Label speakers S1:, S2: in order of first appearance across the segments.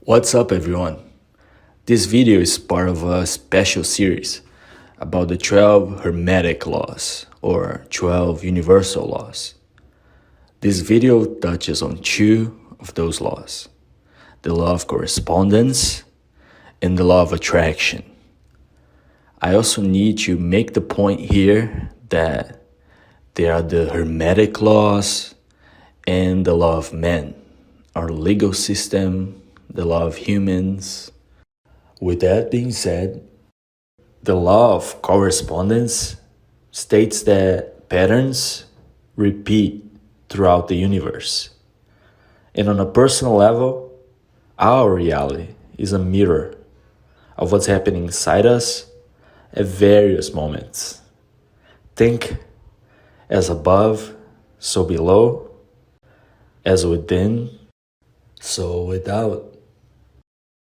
S1: What's up, everyone? This video is part of a special series about the 12 Hermetic Laws or 12 Universal Laws. This video touches on two of those laws, the law of correspondence and the law of attraction. I also need to make the point here that there are the Hermetic Laws and the law of man, our legal system, the law of humans. With that being said, the law of correspondence states that patterns repeat throughout the universe. And on a personal level, our reality is a mirror of what's happening inside us at various moments. Think as above, so below, as within, so without.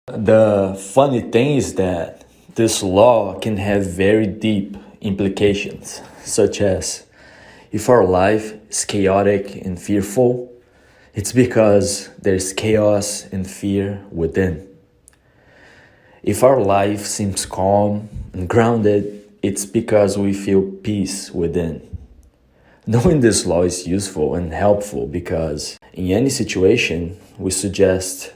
S1: The funny thing is that this law can have very deep implications, such as if our life is chaotic and fearful, it's because there's chaos and fear within. If our life seems calm and grounded, it's because we feel peace within. Knowing this law is useful and helpful because in any situation, we suggest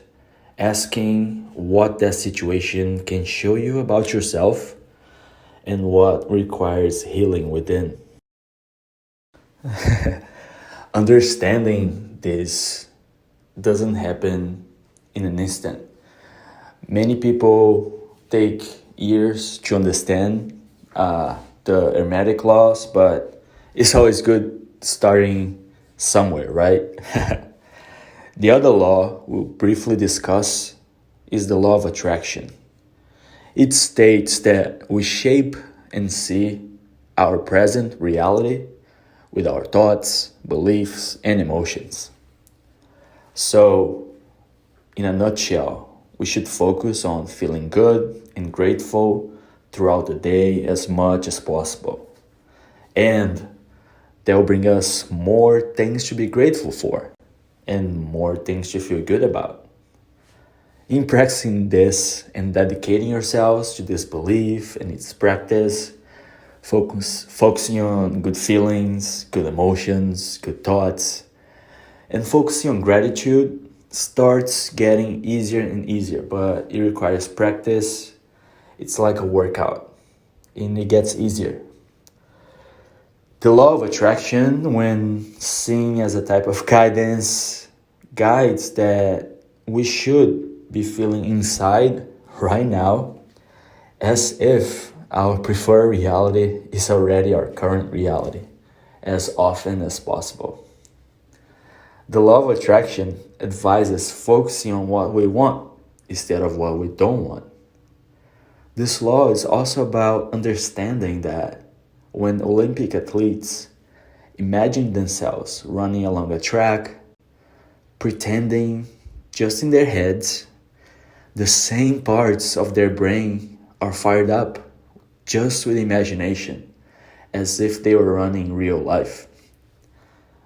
S1: asking what that situation can show you about yourself and what requires healing within. Understanding this doesn't happen in an instant. Many people take years to understand the Hermetic Laws, but it's always good starting somewhere, right? The other law we'll briefly discuss is the law of attraction. It states that we shape and see our present reality with our thoughts, beliefs, and emotions. So, in a nutshell, we should focus on feeling good and grateful throughout the day as much as possible. And that will bring us more things to be grateful for and more things to feel good about. In practicing this and dedicating yourselves to this belief and its practice, focusing on good feelings, good emotions, good thoughts, and focusing on gratitude starts getting easier and easier, but it requires practice. It's like a workout, and it gets easier. The law of attraction, when seen as a type of guidance, guides that we should be feeling inside right now as if our preferred reality is already our current reality as often as possible. The law of attraction advises focusing on what we want instead of what we don't want. This law is also about understanding that when Olympic athletes imagine themselves running along a track, pretending just in their heads, the same parts of their brain are fired up just with imagination, as if they were running real life.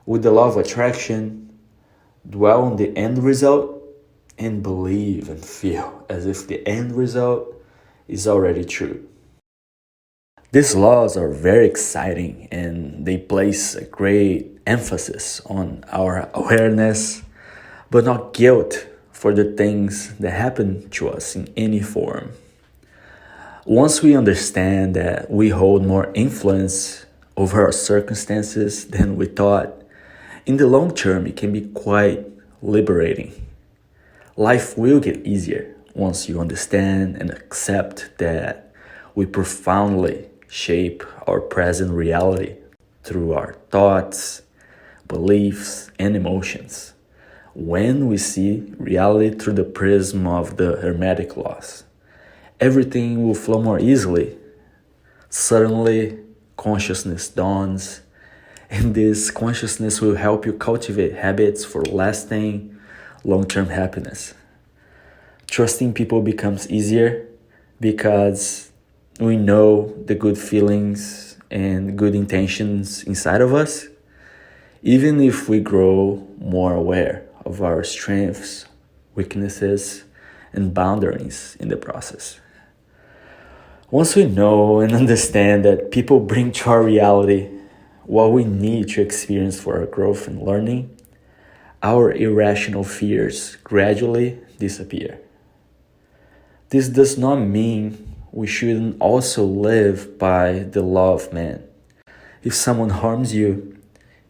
S1: With the law of attraction, dwell on the end result and believe and feel as if the end result is already true. These laws are very exciting and they place a great emphasis on our awareness, but not guilt for the things that happen to us in any form. Once we understand that we hold more influence over our circumstances than we thought, in the long term it can be quite liberating. Life will get easier once you understand and accept that we profoundly shape our present reality through our thoughts, beliefs, and emotions. When we see reality through the prism of the Hermetic Laws, everything will flow more easily. Suddenly, consciousness dawns, and this consciousness will help you cultivate habits for lasting, long-term happiness. Trusting people becomes easier because we know the good feelings and good intentions inside of us, even if we grow more aware of our strengths, weaknesses, and boundaries in the process. Once we know and understand that people bring to our reality what we need to experience for our growth and learning, our irrational fears gradually disappear. This does not mean we shouldn't also live by the law of man. If someone harms you,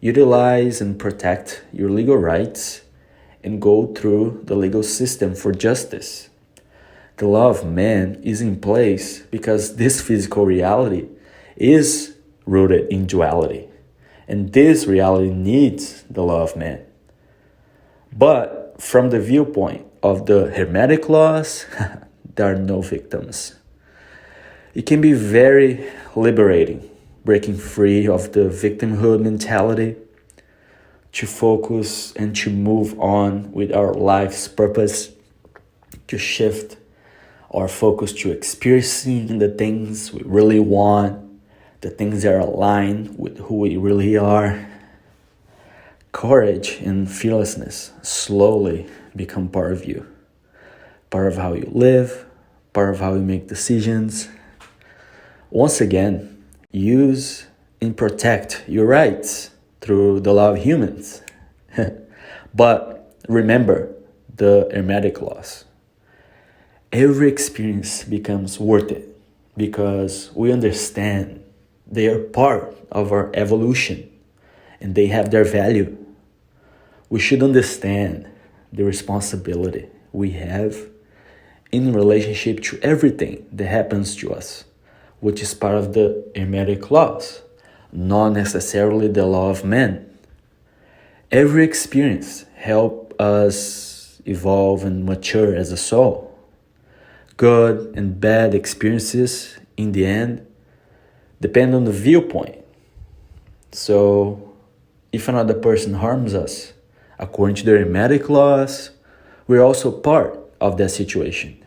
S1: utilize and protect your legal rights and go through the legal system for justice. The law of man is in place because this physical reality is rooted in duality, and this reality needs the law of man. But from the viewpoint of the Hermetic Laws, there are no victims. It can be very liberating, breaking free of the victimhood mentality to focus and to move on with our life's purpose, to shift our focus to experiencing the things we really want, the things that are aligned with who we really are. Courage and fearlessness slowly become part of you, part of how you live, part of how you make decisions. Once again, use and protect your rights through the law of humans. But remember the Hermetic Laws. Every experience becomes worth it because we understand they are part of our evolution and they have their value. We should understand the responsibility we have in relationship to everything that happens to us, which is part of the Hermetic Laws, not necessarily the law of man. Every experience helps us evolve and mature as a soul. Good and bad experiences, in the end, depend on the viewpoint. So, if another person harms us, according to the Hermetic Laws, we're also part of that situation.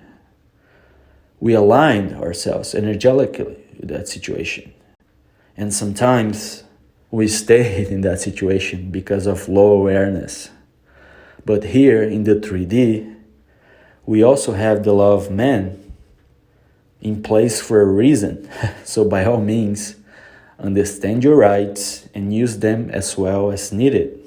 S1: We align ourselves energetically with that situation. And sometimes we stay in that situation because of low awareness. But here in the 3D, we also have the law of man in place for a reason. So by all means, understand your rights and use them as well as needed.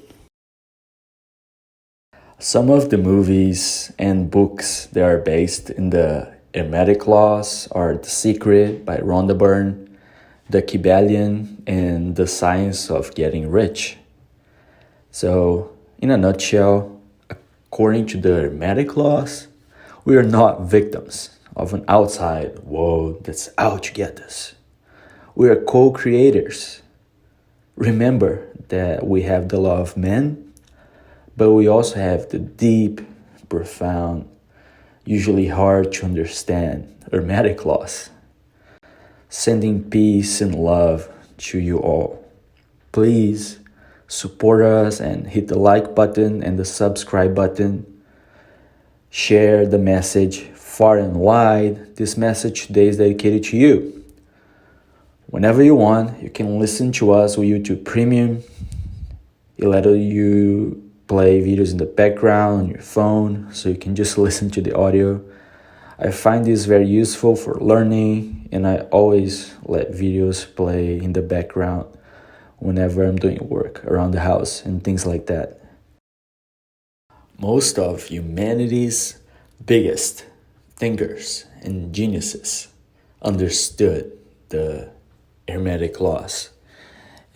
S1: Some of the movies and books that are based in the Hermetic Laws are The Secret by Rhonda Byrne, The Kybalion, and The Science of Getting Rich. So, in a nutshell, according to the Hermetic Laws, we are not victims of an outside world that's out to get us. We are co-creators. Remember that we have the law of man, but we also have the deep, profound, usually hard to understand Hermetic Laws. Sending peace and love to you all. Please support us and hit the like button and the subscribe button. Share the message far and wide. This message today is dedicated to you. Whenever you want, you can listen to us with YouTube Premium. It let you play videos in the background on your phone, so you can just listen to the audio. I find this very useful for learning, and I always let videos play in the background whenever I'm doing work around the house and things like that. Most of humanity's biggest thinkers and geniuses understood the Hermetic Laws.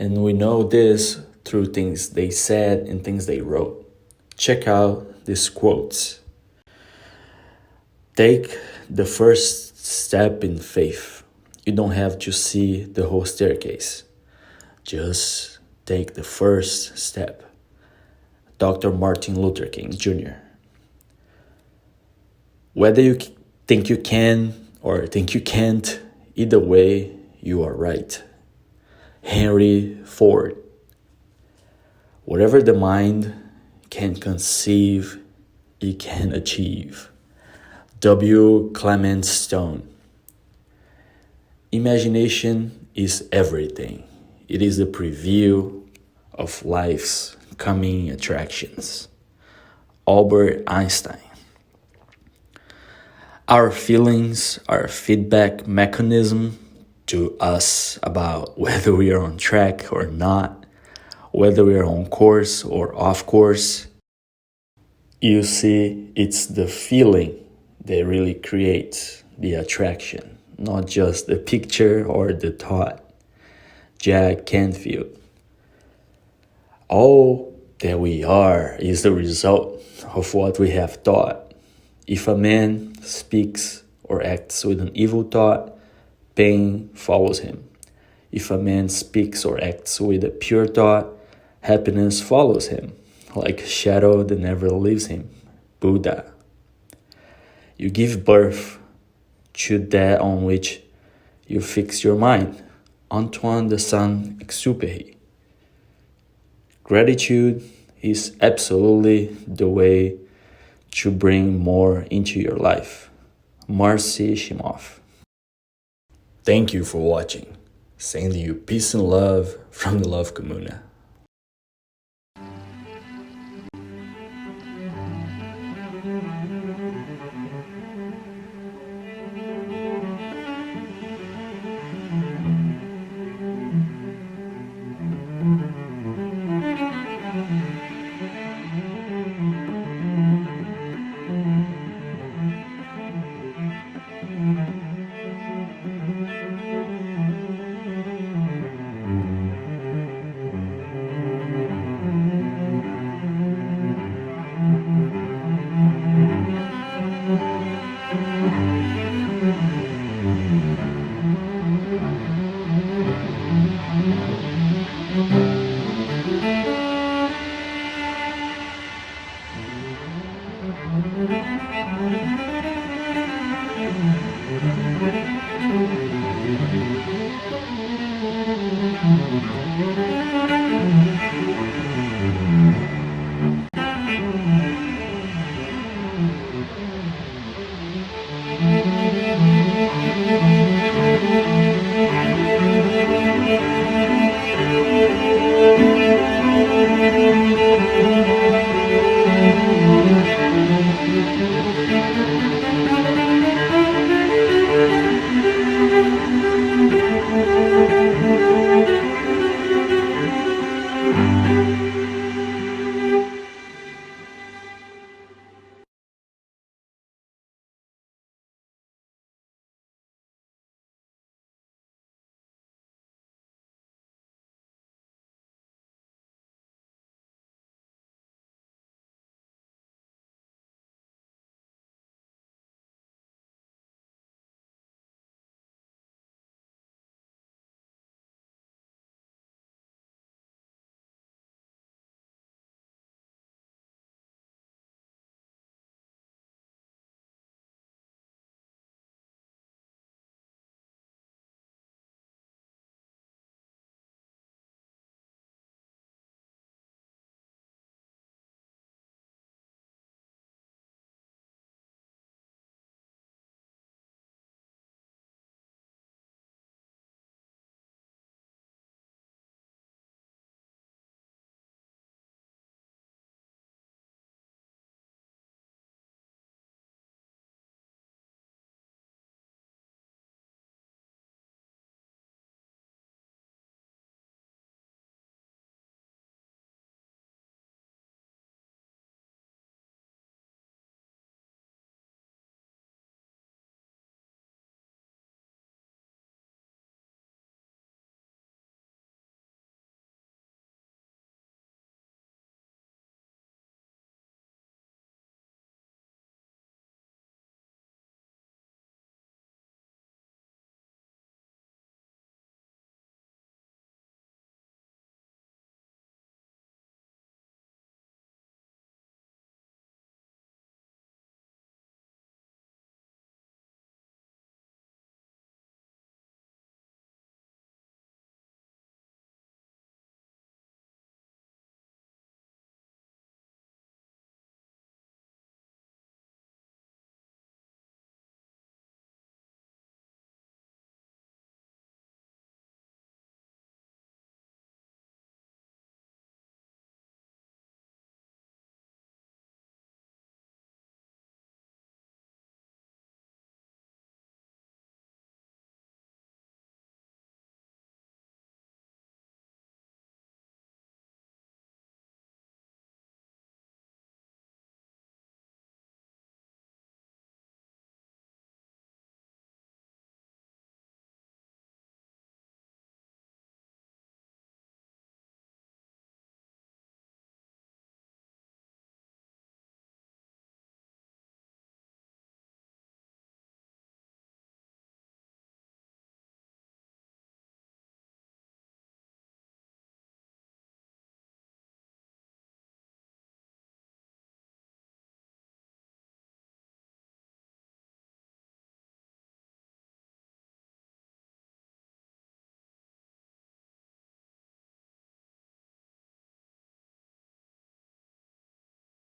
S1: And we know this through things they said and things they wrote. Check out these quotes. Take the first step in faith. You don't have to see the whole staircase. Just take the first step. Dr. Martin Luther King Jr. Whether you think you can or think you can't, either way, you are right. Henry Ford. Whatever the mind can conceive, it can achieve. W. Clement Stone. Imagination is everything. It is the preview of life's coming attractions. Albert Einstein. Our feelings are a feedback mechanism to us about whether we are on track or not, whether we are on course or off course. You see, it's the feeling that really creates the attraction, not just the picture or the thought. Jack Canfield. All that we are is the result of what we have thought. If a man speaks or acts with an evil thought, pain follows him. If a man speaks or acts with a pure thought, happiness follows him, like a shadow that never leaves him. Buddha. You give birth to that on which you fix your mind. Antoine de Saint-Exupéry. Gratitude is absolutely the way to bring more into your life. Marcy Shimoff. Thank you for watching. Sending you peace and love from the Love Comuna.